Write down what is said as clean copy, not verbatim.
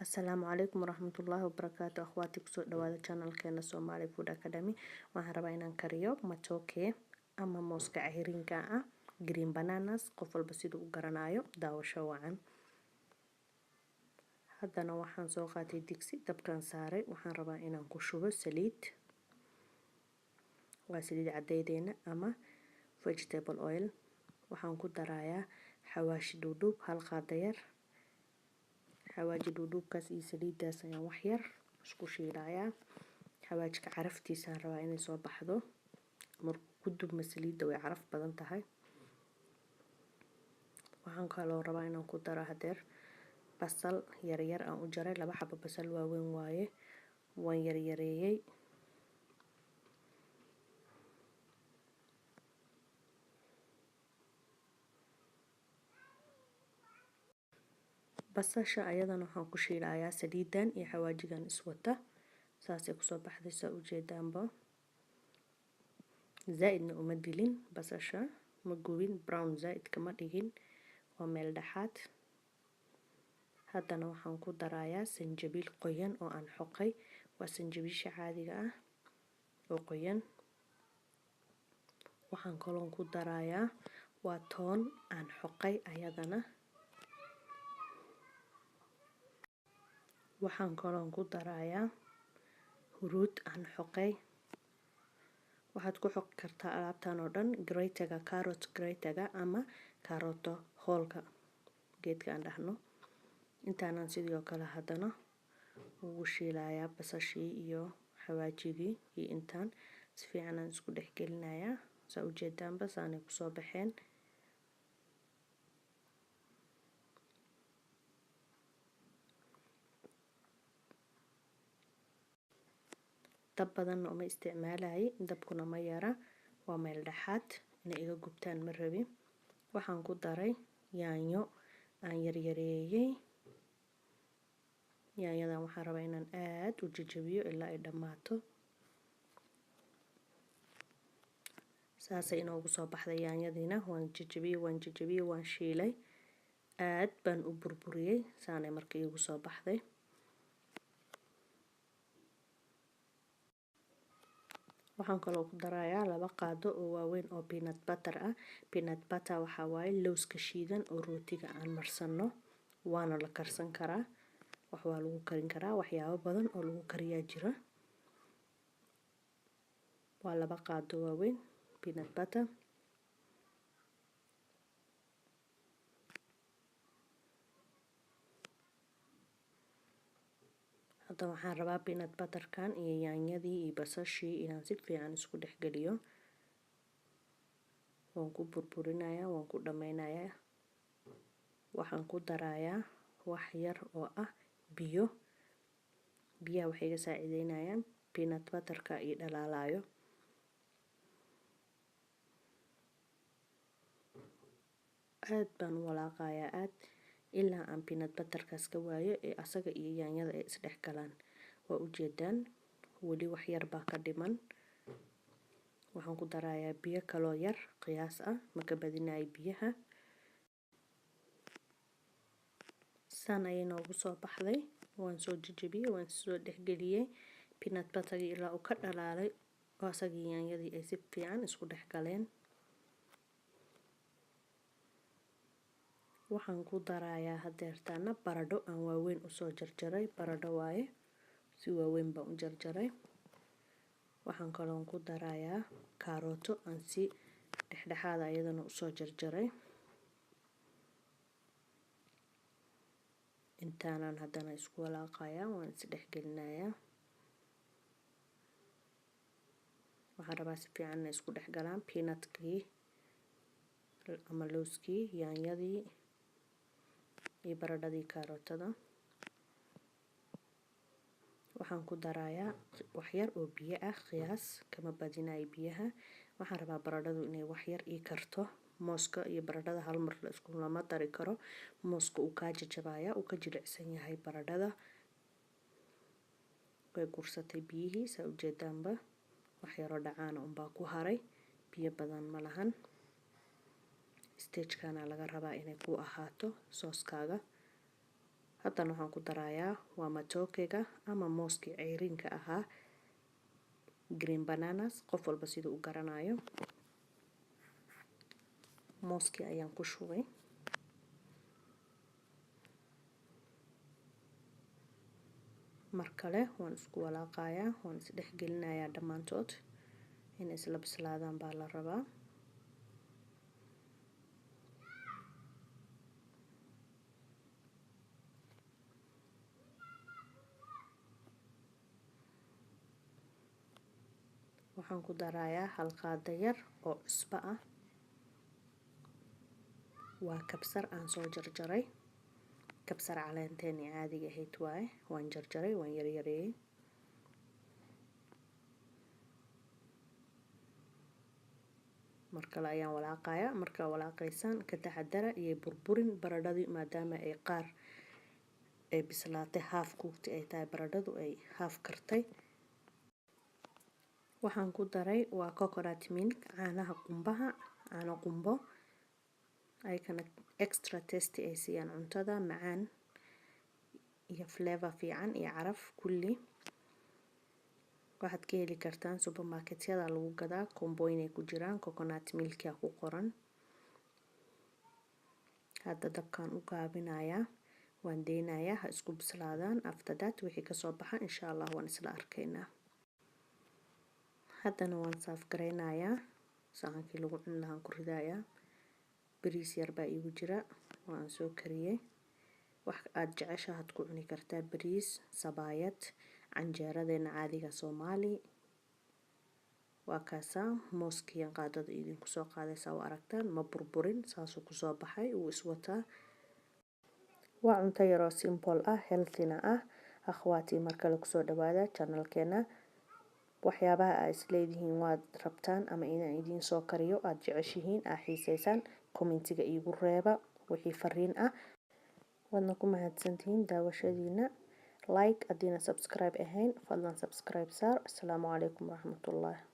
السلام عليكم ورحمة الله وبركاته أخواتي كسو دوادا channel كينا Somali Food Academy waxaan rabaa inaan kariyo matoke ama mooska cayriinka ah green bananas qof walba siduu u garanayo daawasho wacan haddana waxaan soo qaatay digsi dabkan saaray waxaan rabaa inaan ku shubo saliid waa saliid cadaydeena ama vegetable oil waxaan ku darayaa xawaashi duudhuub hal qaado yar xawaaji duudhuubkaas iyo saliidaas ayaan wax yar isku shiilayaa xawaajka caraftiisa aan rabaa inay soo baxdo markuu ku dubmo saliidda way caraf badan tahay waxaan kaloo rabaa inaan ku daro hadeer basal yaryar aan u jaray 2 xabo basal waaweyn waaye waan yaryareeyay basasha ayadana waxaan ku shiilayaa saliidan iyo xawaajigan iswata saasay ku soo baxday saa u jeedaanba zaidna uma dilin basasha ma gubin brown zaid kama dhigin waa meel dhaxaad haddana waxaan ku darayaa sanjabiil qoyan oo aan xoqay waa sanjabiisha caadiga ah oo qoyan waxaan kaloo ku darayaa waa toon aan xoqay ayadana waxaan kaloo ku darayaa huruud aan xoqay waxaad ku xoqi kartaa alaabtan oo dhan grate-ga carrot grate-ga ama karoto hoolka geedka aan dhahno intaanan sidoo kale haddana ugu shiilayaa basashii iyo xawaajigii iyo intaan si fiican aan isku dhex gelinayaa saa u jeedaanba saanay ku soo baxeen dab badanna uma isticmaalay dabkuna ma yara waa meel dhaxaad inay iga gubtaan ma rabi waxaan ku daray yaanyo aan yaryareeyay yaanyadan waxaan rabaa inaan aad u jajabiyo ilaa ay dhamaato saasay inoogu soo baxday yaanyadiina waan jajabiyay waan shiilay aad baan u burburiyay saanay markii igu soo baxday waxaan kaloo ku darayaa 2 qaado oo waaweyn oo peanut butter ah peanut butter waxa waaye lowska shiidan oo rootiga aan marsano waana la karsan karaa wax waa lagu karin karaa waxyaabo badan oo lagu kariyaa jira waa 2 qaado waaweyn peanut butter hadda waxaan rabaa peanut butterkan iyo yaanyadii iyo basashii inaan si fiican isku dhex geliyo waan ku burburinayaa waan ku dhameynayaa waxaan ku darayaa wax yar oo ah biyaha waxay iga saacideynayaan peanut butterka iyo dhalaalayo aad baan walaaqayaa aad ilaa aan peanut butterkaas ka waayo ee asaga iyo yaanyada ay isdhex galaan waa u jeedaan weli wax yar baa ka dhiman waxaan ku darayaa biyo kaloo yar qiyaas ah ma ka badinayo biyaha saan ayay noogu soo baxday waan soo jajabiyay waan soo dhexgeliyay peanut butterka ilaa uu ka dhalaalay oo asaga iyo yaanyadii ay si fiican isku dhex galeen waxaan ku darayaa hadeertaana baradho aan waaweyn u soo jarjaray baradho waaye si waaweyn baan u jarjaray waxaan kaloo ku darayaa karoto aan si dhexdhexaad ayadana u soo jarjaray intaanan haddana isku walaaqayaa waan is dhex gelinayaa waxaan rabaa si fiican inay isku dhex galaan peanutkii ama lowskii yaanyadii iyo baradhadii karotada waxaan ku darayaa wax yar oo biyo ah qiyaas kama badinayo biyaha waxaan rabaa baradhadu inay wax yar ii karto mooska iyo baradhada hal mar la isku lama dari karo mooska uu ka jajabaya uu ka jilicsan yahay baradhada way gursatay biyihii saa u jeedaanba wax yaroo dhacaana unbaa ku haray biyo badan ma lahan stage kana laga rabaa inay ku ahaato sooskaaga haddana waxaan ku darayaa waa matokega ama mooskii ceyriinka ahaa, green bananas, qof walba siduu u garanayo. mooskii ayaan ku shubay. mar kale waan isku walaaqayaa, waan isdhex gelinayaa dhammaantood inay isla bislaadaan baa la rabaa. waxaan ku darayaa hal qaado yar oo cusbo ah. waa kabsar aan soo jarjaray, kabsar caleenteeni caadiga ahayd waaye, waan jarjaray, waan yaryareeyey. mar kale ayaan walaaqayaa. markaa walaaqaysaan ka taxadara iyo burburin baradhadii, maadaama ay qaar ay bislaatay, haaf kuugti ay tahay, baradhadu ay haaf kartay. waxaan ku daray waa coconut milk, caanaha qumbaha, caano qumbo, ayakana extra tasty ay siiyaan cuntada, macaan iyo flavor fiican iyo caraf kulli. waxaad ka heli kartaan supermarketyada lagu gadaa, kombooyin ay ku jiraan, coconut milkia ku qoran. hadda dabkaan u gaabinayaa, waan deynayaa ha isku bislaadaan. after that wixii kasoo baxa insha Allah waan isla arkaynaa. haddana waan saaf garaynayaa, saxankii lagu cuni lahaan ku ridayaa. bariis yar baa iigu jira, waan soo kariyey. wax aad jeceshahaad ku cuni kartaa, bariis, sabaayad, canjeeradeena caadiga Soomaali. waa kaasaa mooskiyan qaadada idinku soo qaadaysaa, waa aragtaan, ma burburin, saasuu kusoo baxay, wuu iswataa. waa cunto yaroo simple ah, healthyna ah. akhwaatii markale kusoo dhawaada channelkeena. waxyaabaha aad isleedihiin waad rabtaan ama inaan idiin soo kariyo aad jeceshihiin, aad xiisaysaan, commentiga iigu reeba wixii fariin ah. waadna ku mahadsantihiin daawashadiina. like haddiina subscribe ahayn fadlan subscribe saar. asalaamu calaykum waraxmatullaah.